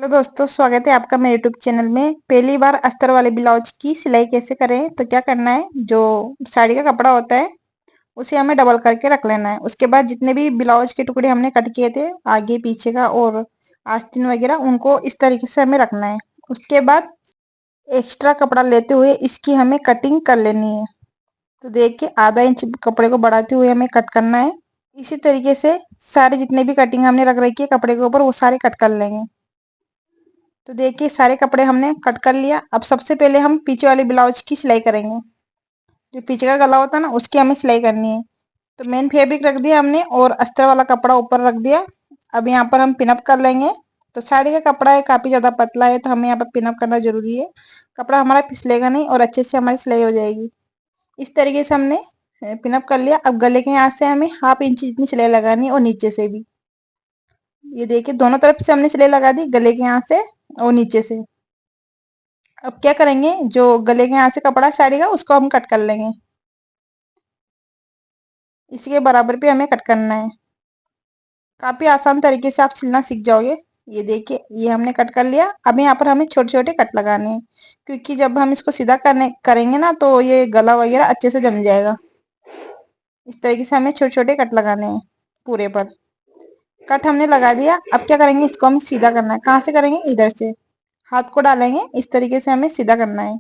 Hello दोस्तों, स्वागत है आपका मेरे यूट्यूब चैनल में। पहली बार अस्तर वाले ब्लाउज की सिलाई कैसे करें, तो क्या करना है, जो साड़ी का कपड़ा होता है उसे हमें डबल करके रख लेना है। उसके बाद जितने भी ब्लाउज के टुकड़े हमने कट किए थे, आगे पीछे का और आस्तीन वगैरह, उनको इस तरीके से हमें रखना है। उसके बाद एक्स्ट्रा कपड़ा लेते हुए इसकी हमें कटिंग कर लेनी है। तो देखिए, आधा इंच कपड़े को बढ़ाते हुए हमें कट करना है। इसी तरीके से सारे जितने भी कटिंग हमने रख रखी है कपड़े के ऊपर, वो सारे कट कर लेंगे। तो देखिए, सारे कपड़े हमने कट कर लिया। अब सबसे पहले हम पीछे वाले ब्लाउज की सिलाई करेंगे। जो पीछे का गला होता है ना, उसकी हमें सिलाई करनी है। तो मेन फैब्रिक रख दिया हमने और अस्तर वाला कपड़ा ऊपर रख दिया। अब यहाँ पर हम पिनअप कर लेंगे। तो साड़ी का कपड़ा है काफी ज्यादा पतला है, तो हमें यहाँ पर पिनअप करना जरूरी है। कपड़ा हमारा फिसलेगा नहीं और अच्छे से हमारी सिलाई हो जाएगी। इस तरीके से हमने पिनअप कर लिया। अब गले के यहाँ से हमें हाफ इंच जितनी सिलाई लगानी है और नीचे से भी। ये देखिए, दोनों तरफ से हमने सिलाई लगा दी, गले के यहाँ से और नीचे से। अब क्या करेंगे, जो गले के यहाँ से कपड़ा है साड़ी का, उसको हम कट कर लेंगे। इसी के बराबर पे हमें कट करना है। काफी आसान तरीके से आप सिलना सीख जाओगे। ये देखिए, ये हमने कट कर लिया। अब यहाँ पर हमें छोटे छोटे कट लगाने हैं, क्योंकि जब हम इसको सीधा करने करेंगे ना, तो ये गला वगैरह अच्छे से जम जाएगा। इस तरीके से हमें छोटे छोटे कट लगाने हैं पूरे पर। कट हमने लगा दिया। अब क्या करेंगे, इसको हमें सीधा करना है। कहाँ से करेंगे, इधर से हाथ को डालेंगे, इस तरीके से हमें सीधा करना है।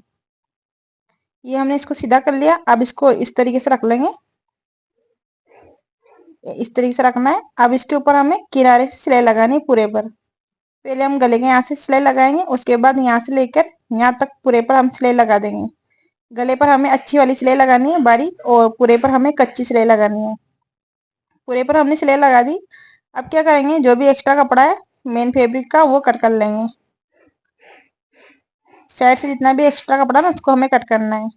ये हमने इसको सीधा कर लिया। अब इसको इस तरीके से रख लेंगे, इस तरीके से रखना है। अब इसके ऊपर हमें किनारे से सिलाई लगानी है पूरे पर। पहले हम गले के यहाँ से सिलाई लगाएंगे, उसके बाद यहाँ से लेकर यहाँ तक पूरे पर हम सिलाई लगा देंगे। गले पर हमें अच्छी वाली सिलाई लगानी है, बारीक, और पूरे पर हमें कच्ची सिलाई लगानी है। पूरे पर हमने सिलाई लगा दी। अब क्या करेंगे, जो भी एक्स्ट्रा कपड़ा है मेन फैब्रिक का, वो कट कर लेंगे। साइड से जितना भी एक्स्ट्रा कपड़ा ना, उसको हमें कट करना है।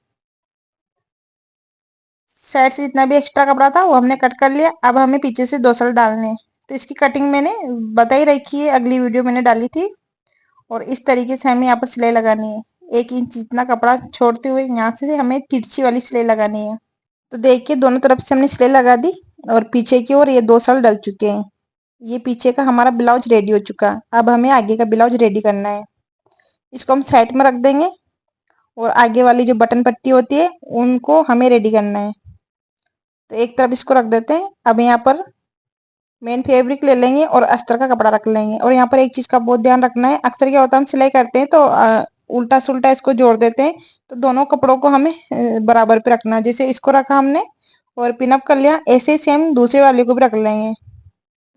साइड से जितना भी एक्स्ट्रा कपड़ा था वो हमने कट कर लिया। अब हमें पीछे से 2 सल डालने हैं। तो इसकी कटिंग मैंने बताई रखी है, अगली वीडियो मैंने डाली थी। और इस तरीके से हमें यहाँ पर सिलाई लगानी है। 1 इंच जितना कपड़ा छोड़ते हुए यहाँ से हमें तिरछी वाली सिलाई लगानी है। तो देखिए, दोनों तरफ से हमने सिलाई लगा दी और पीछे की ओर ये 2 सल डल चुके हैं। ये पीछे का हमारा ब्लाउज रेडी हो चुका है। अब हमें आगे का ब्लाउज रेडी करना है। इसको हम साइड में रख देंगे और आगे वाली जो बटन पट्टी होती है उनको हमें रेडी करना है। तो एक तरफ इसको रख देते हैं। अब यहाँ पर मेन फैब्रिक ले लेंगे और अस्तर का कपड़ा रख लेंगे। और यहाँ पर एक चीज का बहुत ध्यान रखना है, अक्सर क्या होता है, हम सिलाई करते हैं तो उल्टा सुल्टा इसको जोड़ देते हैं। तो दोनों कपड़ों को हमें बराबर पे रखना है। जैसे इसको रखा हमने और पिनअप कर लिया, ऐसे ही सेम दूसरे वाले को भी रख लेंगे।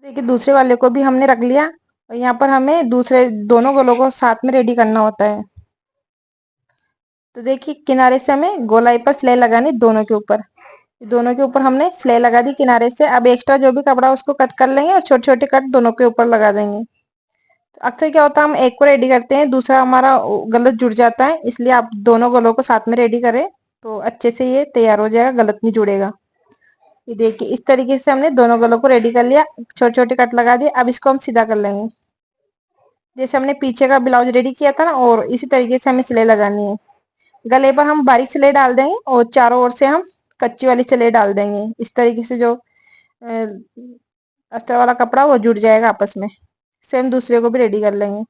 देखिए, दूसरे वाले को भी हमने रख लिया। और यहाँ पर हमें दूसरे दोनों गलों को साथ में रेडी करना होता है। तो देखिए, किनारे से हमें गोलाई पर सिलाई लगानी, दोनों के ऊपर। दोनों के ऊपर हमने सिलाई लगा दी किनारे से। अब एक्स्ट्रा जो भी कपड़ा उसको कट कर लेंगे और छोटे छोटे कट दोनों के ऊपर लगा देंगे। तो अक्सर क्या होता है, हम एक को रेडी करते हैं, दूसरा हमारा गलत जुड़ जाता है। इसलिए आप दोनों गलों को साथ में रेडी करें तो अच्छे से ये तैयार हो जाएगा, गलत नहीं जुड़ेगा। ये देखिए, इस तरीके से हमने दोनों गलों को रेडी कर लिया, छोटे छोटे कट लगा दिए। अब इसको हम सीधा कर लेंगे, जैसे हमने पीछे का ब्लाउज रेडी किया था ना, और इसी तरीके से हमें सिलाई लगानी है। गले पर हम बारीक सिलाई डाल देंगे और चारों ओर से हम कच्ची वाली सिलाई डाल देंगे। इस तरीके से जो अस्तर वाला कपड़ा वो जुड़ जाएगा आपस में। सेम दूसरे को भी रेडी कर लेंगे।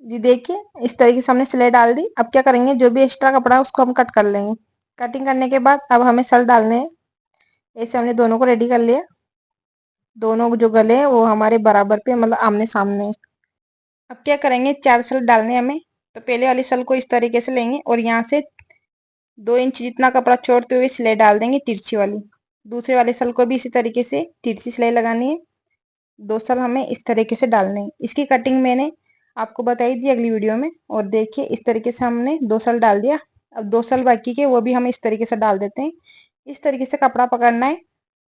जी देखिए, इस तरीके से हमने सिलाई डाल दी। अब क्या करेंगे, जो भी एक्स्ट्रा कपड़ा है उसको हम कट कर लेंगे। कटिंग करने के बाद अब हमें सल डालने हैं। ऐसे हमने दोनों को रेडी कर लिया। दोनों जो गले हैं वो हमारे बराबर पे, मतलब आमने सामने हैं। अब क्या करेंगे, 4 सल डालने हैं हमें। तो पहले वाली सल को इस तरीके से लेंगे और यहाँ से 2 इंच जितना कपड़ा छोड़ते हुए सिलाई डाल देंगे, तिरछी वाली। दूसरे वाले सल को भी इसी तरीके से तिरछी सिलाई लगानी है। 2 सल हमें इस तरीके से डालने हैं। इसकी कटिंग मैंने आपको बताई थी अगली वीडियो में। और देखिए, इस तरीके से हमने 2 सल डाल दिया। अब 2 सल बाकी के वो भी हम इस तरीके से डाल देते हैं। इस तरीके से कपड़ा पकड़ना है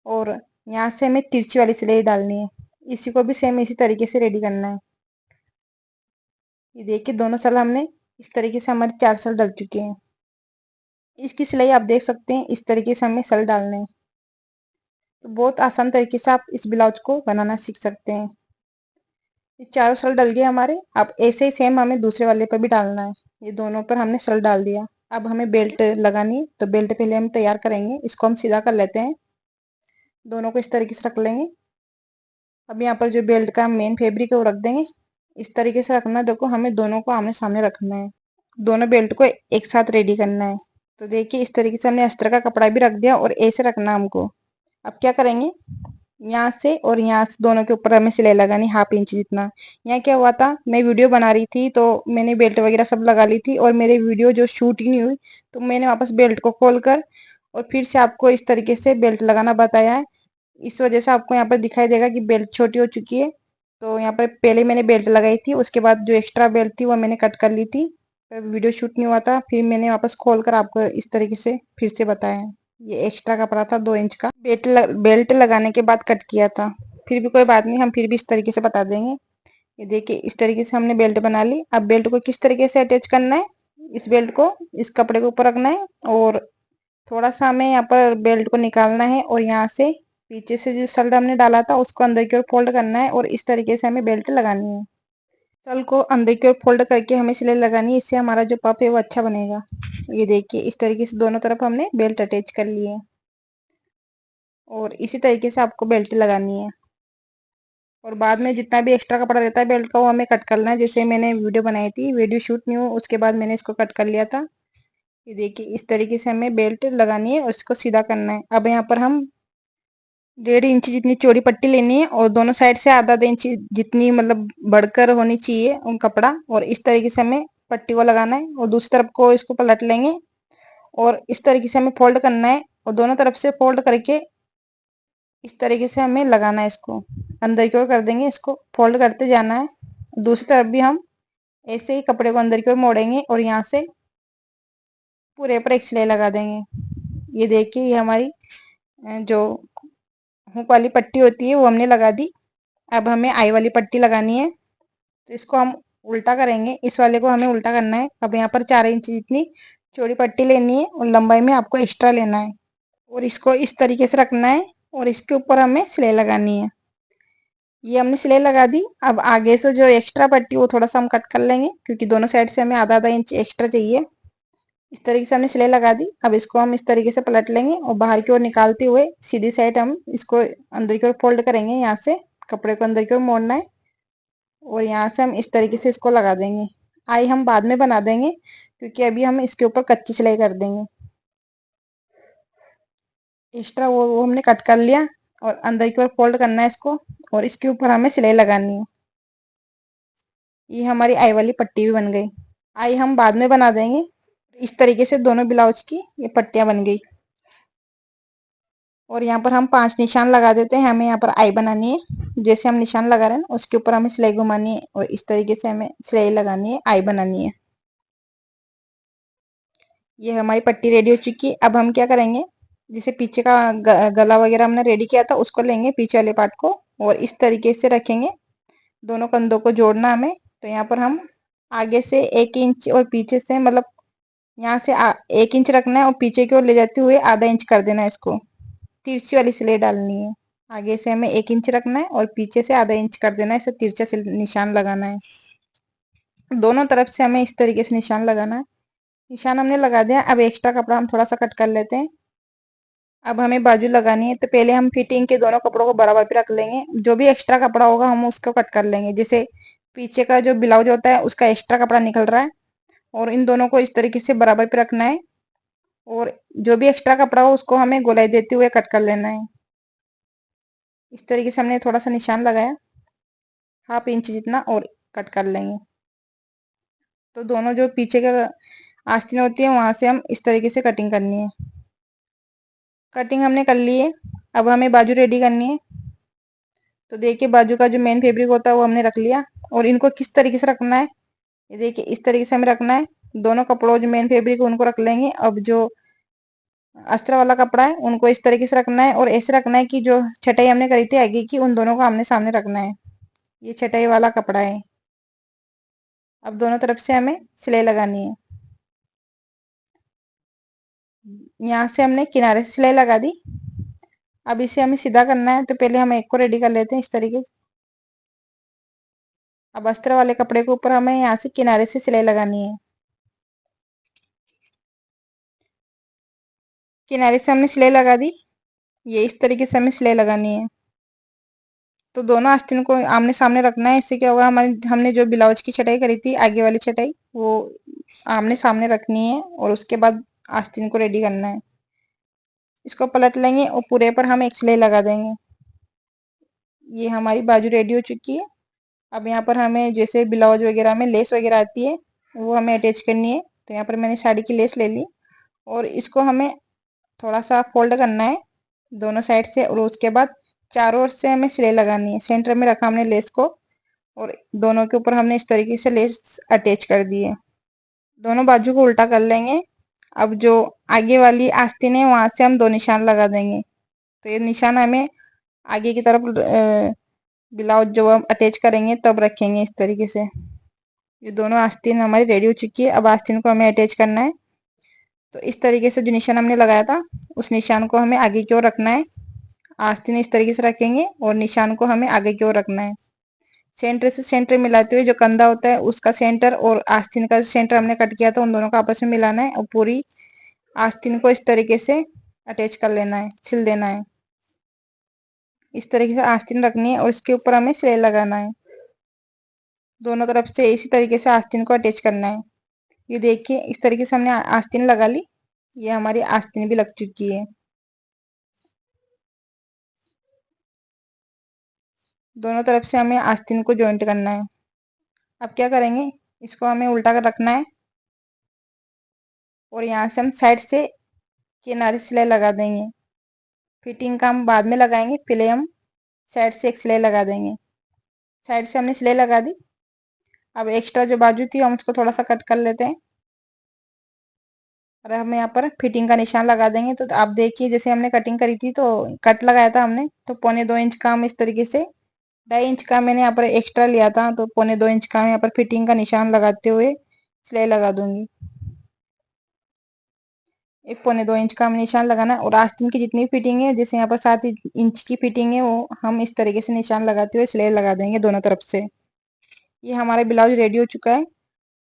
और यहाँ से हमें तिरछी वाली सिलाई डालनी है। इसी को भी सेम इसी तरीके से रेडी करना है। ये देखिए, दोनों सल हमने इस तरीके से, हमारे 4 सल डल चुके हैं। इसकी सिलाई आप देख सकते हैं, इस तरीके से हमें सल डालने हैं। तो बहुत आसान तरीके से आप इस ब्लाउज को बनाना सीख सकते हैं। ये चारों सल डल गए हमारे। अब ऐसे ही सेम हमें दूसरे वाले पर भी डालना है। ये दोनों पर हमने सल डाल दिया। अब हमें बेल्ट लगानी है। तो बेल्ट पहले हम तैयार करेंगे। इसको हम सीधा कर लेते हैं। दोनों को इस तरीके से रख लेंगे। अब यहाँ पर जो बेल्ट का मेन फैब्रिक है वो रख देंगे। इस तरीके से रखना। देखो हमें दोनों को आमने सामने रखना है, दोनों बेल्ट को एक साथ रेडी करना है। तो देखिए इस तरीके से हमने अस्तर का कपड़ा भी रख दिया और ऐसे रखना हमको। अब क्या करेंगे, यहाँ से और यहाँ से दोनों के ऊपर हमें सिलाई लगानी 1/2 इंच जितना। यहाँ क्या हुआ था, मैं वीडियो बना रही थी तो मैंने बेल्ट वगैरह सब लगा ली थी और मेरे वीडियो जो शूट ही नहीं हुई, तो मैंने वापस बेल्ट को खोल कर और फिर से आपको इस तरीके से बेल्ट लगाना बताया है। इस वजह से आपको यहाँ पर दिखाई देगा कि बेल्ट छोटी हो चुकी है। तो यहाँ पर पहले मैंने बेल्ट लगाई थी, उसके बाद जो एक्स्ट्रा बेल्ट थी वो मैंने कट कर ली थी। वीडियो शूट नहीं हुआ था, फिर मैंने वापस खोल कर आपको इस तरीके से फिर से बताया है। ये एक्स्ट्रा कपड़ा था 2 इंच का, बेल्ट लगाने के बाद कट किया था। फिर भी कोई बात नहीं, हम फिर भी इस तरीके से बता देंगे। ये देखिए इस तरीके से हमने बेल्ट बना ली। अब बेल्ट को किस तरीके से अटैच करना है, इस बेल्ट को इस कपड़े के ऊपर रखना है और थोड़ा सा हमें यहाँ पर बेल्ट को निकालना है और यहाँ से पीछे से जो शल्ट हमने डाला था उसको अंदर की ओर फोल्ड करना है और इस तरीके से हमें बेल्ट लगानी है। सल को अंदर की ओर फोल्ड करके हमें सिलाई लगानी है, इससे हमारा जो पफ है वो अच्छा बनेगा। ये देखिए इस तरीके से दोनों तरफ हमने बेल्ट अटैच कर ली है और इसी तरीके से आपको बेल्ट लगानी है। और बाद में जितना भी एक्स्ट्रा कपड़ा रहता है बेल्ट का वो हमें कट करना है। जैसे मैंने वीडियो बनाई थी, वीडियो शूट नहीं हुआ उसके बाद मैंने इसको कट कर लिया था। ये देखिए इस तरीके से हमें बेल्ट लगानी है और इसको सीधा करना है। अब यहाँ पर हम 1.5 इंच जितनी चौड़ी पट्टी लेनी है और दोनों साइड से आधा आधा इंच जितनी मतलब बढ़कर होनी चाहिए उन कपड़ा, और इस तरीके से हमें पट्टी को लगाना है और दूसरी तरफ को इसको पलट लेंगे और इस तरीके से हमें फोल्ड करना है और दोनों तरफ से फोल्ड करके इस तरीके से हमें लगाना है। इसको अंदर की ओर कर देंगे, इसको फोल्ड करते जाना है। दूसरी तरफ भी हम ऐसे ही कपड़े को अंदर की ओर मोड़ेंगे और यहाँ से पूरे पर एक सिलाई लगा देंगे। ये देखिए ये हमारी जो हुक वाली पट्टी होती है वो हमने लगा दी। अब हमें आई वाली पट्टी लगानी है, तो इसको हम उल्टा करेंगे, इस वाले को हमें उल्टा करना है। अब यहाँ पर 4 इंच जितनी चौड़ी पट्टी लेनी है और लंबाई में आपको एक्स्ट्रा लेना है और इसको इस तरीके से रखना है और इसके ऊपर हमें सिलाई लगानी है। ये हमने सिलाई लगा दी। अब आगे से जो एक्स्ट्रा पट्टी वो थोड़ा सा हम कट कर लेंगे क्योंकि दोनों साइड से हमें आधा आधा इंच एक्स्ट्रा चाहिए। इस तरीके से हमने सिलाई लगा दी। अब इसको हम इस तरीके से पलट लेंगे और बाहर की ओर निकालते हुए सीधी साइड हम इसको अंदर की ओर फोल्ड करेंगे। यहाँ से कपड़े को अंदर की ओर मोड़ना है और यहाँ से हम इस तरीके से इसको लगा देंगे। आई हम बाद में बना देंगे क्योंकि अभी हम इसके ऊपर कच्ची सिलाई कर देंगे। एक्स्ट्रा वो हमने कट कर लिया और अंदर की ओर फोल्ड करना है इसको और इसके ऊपर हमें सिलाई लगानी है। ये हमारी आई वाली पट्टी भी बन गई। आई हम बाद में बना देंगे। इस तरीके से दोनों ब्लाउज की ये पट्टियां बन गई और यहाँ पर हम 5 निशान लगा देते हैं। हमें यहाँ पर आई बनानी है, जैसे हम निशान लगा रहे हैं ना उसके ऊपर हमें सिलाई घुमानी है और इस तरीके से हमें सिलाई लगानी है, आई बनानी है। ये हमारी पट्टी रेडी हो चुकी है। अब हम क्या करेंगे, जिसे पीछे का गला वगैरह हमने रेडी किया था उसको लेंगे पीछे वाले पार्ट को और इस तरीके से रखेंगे। दोनों कंधों को जोड़ना हमें। तो यहाँ पर हम आगे से 1 इंच और पीछे से मतलब यहाँ से 1 इंच रखना है और पीछे की ओर ले जाते हुए आधा इंच कर देना है। इसको तिरछी वाली सिलाई डालनी है। आगे से हमें 1 इंच रखना है और पीछे से आधा इंच कर देना है। इसे तिरछा निशान लगाना है। दोनों तरफ से हमें इस तरीके से निशान लगाना है। निशान हमने लगा दिया। अब एक्स्ट्रा कपड़ा हम थोड़ा सा कट कर लेते हैं। अब हमें बाजू लगानी है, तो पहले हम फिटिंग के दोनों कपड़ों को बराबर पे रख लेंगे। जो भी एक्स्ट्रा कपड़ा होगा हम उसको कट कर लेंगे। जैसे पीछे का जो ब्लाउज होता है उसका एक्स्ट्रा कपड़ा निकल रहा है और इन दोनों को इस तरीके से बराबर पे रखना है और जो भी एक्स्ट्रा कपड़ा हो उसको हमें गोलाई देते हुए कट कर लेना है। इस तरीके से हमने थोड़ा सा निशान लगाया 1/2 इंच जितना और कट कर लेंगे। तो दोनों जो पीछे का आस्तीन होती है वहां से हम इस तरीके से कटिंग करनी है। कटिंग हमने कर ली है। अब हमें बाजू रेडी करनी है। तो देखिए बाजू का जो मेन फैब्रिक होता है वो हमने रख लिया और इनको किस तरीके से रखना है, ये देखिए इस तरीके से हमें रखना है। दोनों कपड़ों जो मेन फैब्रिक है उनको रख लेंगे। अब जो अस्तर वाला कपड़ा है उनको इस तरीके से रखना है और ऐसे रखना है कि जो छटाई हमने करी थी आगे की उन दोनों को आमने सामने रखना है। ये छटाई वाला कपड़ा है। अब दोनों तरफ से हमें सिलाई लगानी है। यहाँ से हमने किनारे से सिलाई लगा दी। अब इसे हमें सीधा करना है, तो पहले हम एक को रेडी कर लेते हैं इस तरीके से। अब अस्तर वाले कपड़े के ऊपर हमें यहाँ से किनारे से सिलाई लगानी है। किनारे से हमने सिलाई लगा दी। ये इस तरीके से हमें सिलाई लगानी है। तो दोनों आस्तीन को आमने सामने रखना है। इससे क्या होगा, हमारी हमने जो ब्लाउज की छटाई करी थी आगे वाली छटाई, वो आमने सामने रखनी है और उसके बाद आस्तीन को रेडी करना है। इसको पलट लेंगे और पूरे पर हम एक सिलाई लगा देंगे। ये हमारी बाजू रेडी हो चुकी है। अब यहाँ पर हमें जैसे ब्लाउज वगैरह में लेस वगैरह आती है वो हमें अटैच करनी है। तो यहाँ पर मैंने साड़ी की लेस ले ली और इसको हमें थोड़ा सा फोल्ड करना है दोनों साइड से, और उसके बाद चारों ओर से हमें सिलाई लगानी है। सेंटर में रखा हमने लेस को और दोनों के ऊपर हमने इस तरीके से लेस अटैच कर दी है। दोनों बाजू को उल्टा कर लेंगे। अब जो आगे वाली आस्तीन है वहां से हम 2 निशान लगा देंगे। तो ये निशान हमें आगे की तरफ ब्लाउज जो हम अटैच करेंगे तब रखेंगे इस तरीके से। ये दोनों आस्तीन हमारी रेडी हो चुकी है। अब आस्तीन को हमें अटैच करना है। तो इस तरीके से जो निशान हमने लगाया था उस निशान को हमें आगे की ओर रखना है। आस्तीन इस तरीके से रखेंगे और निशान को हमें आगे की ओर रखना है। सेंटर से सेंटर मिलाते हुए जो कंधा होता है उसका सेंटर और आस्तीन का सेंटर हमने कट किया था उन दोनों को आपस में मिलाना है और पूरी आस्तीन को इस तरीके से अटैच कर लेना है, सिल देना है। इस तरीके से आस्तीन रखनी है और इसके ऊपर हमें सिलाई लगाना है। दोनों तरफ से इसी तरीके से आस्तीन को अटैच करना है। ये देखिए इस तरीके से हमने आस्तीन लगा ली। ये हमारी आस्तीन भी लग चुकी है। दोनों तरफ से हमें आस्तीन को जॉइंट करना है। अब क्या करेंगे, इसको हमें उल्टा कर रखना है और यहाँ से हम साइड से किनारे सिलाई लगा देंगे। फिटिंग का हम बाद में लगाएंगे, पहले हम साइड से एक सिलाई लगा देंगे। साइड से हमने सिलाई लगा दी। अब एक्स्ट्रा जो बाजू थी हम उसको थोड़ा सा कट कर लेते हैं और हम यहाँ पर फिटिंग का निशान लगा देंगे। तो आप देखिए जैसे हमने कटिंग करी थी तो कट लगाया था हमने, तो 1.25 इंच का हम इस तरीके से 2.5 इंच का मैंने यहाँ पर एक्स्ट्रा लिया था, तो 1.25 इंच का हम यहाँ पर फिटिंग का निशान लगाते हुए सिलाई लगा दूंगी। 1.25 इंच का हम निशान लगाना है और आस्तीन की जितनी फिटिंग है, जैसे यहाँ पर 7 इंच की फिटिंग है, वो हम इस तरीके से निशान लगाते हुए सिलाई लगा देंगे दोनों तरफ से। ये हमारा ब्लाउज रेडी हो चुका है।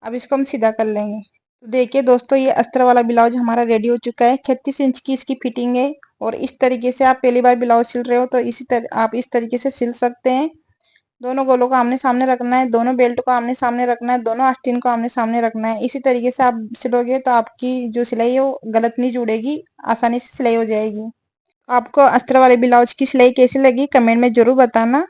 अब इसको हम सीधा कर लेंगे। तो देखिए दोस्तों, ये अस्तर वाला ब्लाउज हमारा रेडी हो चुका है। 36 इंच की इसकी फिटिंग है और इस तरीके से आप पहली बार ब्लाउज सिल रहे हो तो इसी तरह आप इस तरीके से सिल सकते हैं। दोनों गोलों को आमने सामने रखना है, दोनों बेल्ट को आमने सामने रखना है, दोनों आस्तीन को आमने सामने रखना है। इसी तरीके से आप सिलोगे तो आपकी जो सिलाई है वो गलत नहीं जुड़ेगी, आसानी से सिलाई हो जाएगी। आपको अस्तर वाले ब्लाउज की सिलाई कैसी लगी कमेंट में जरूर बताना।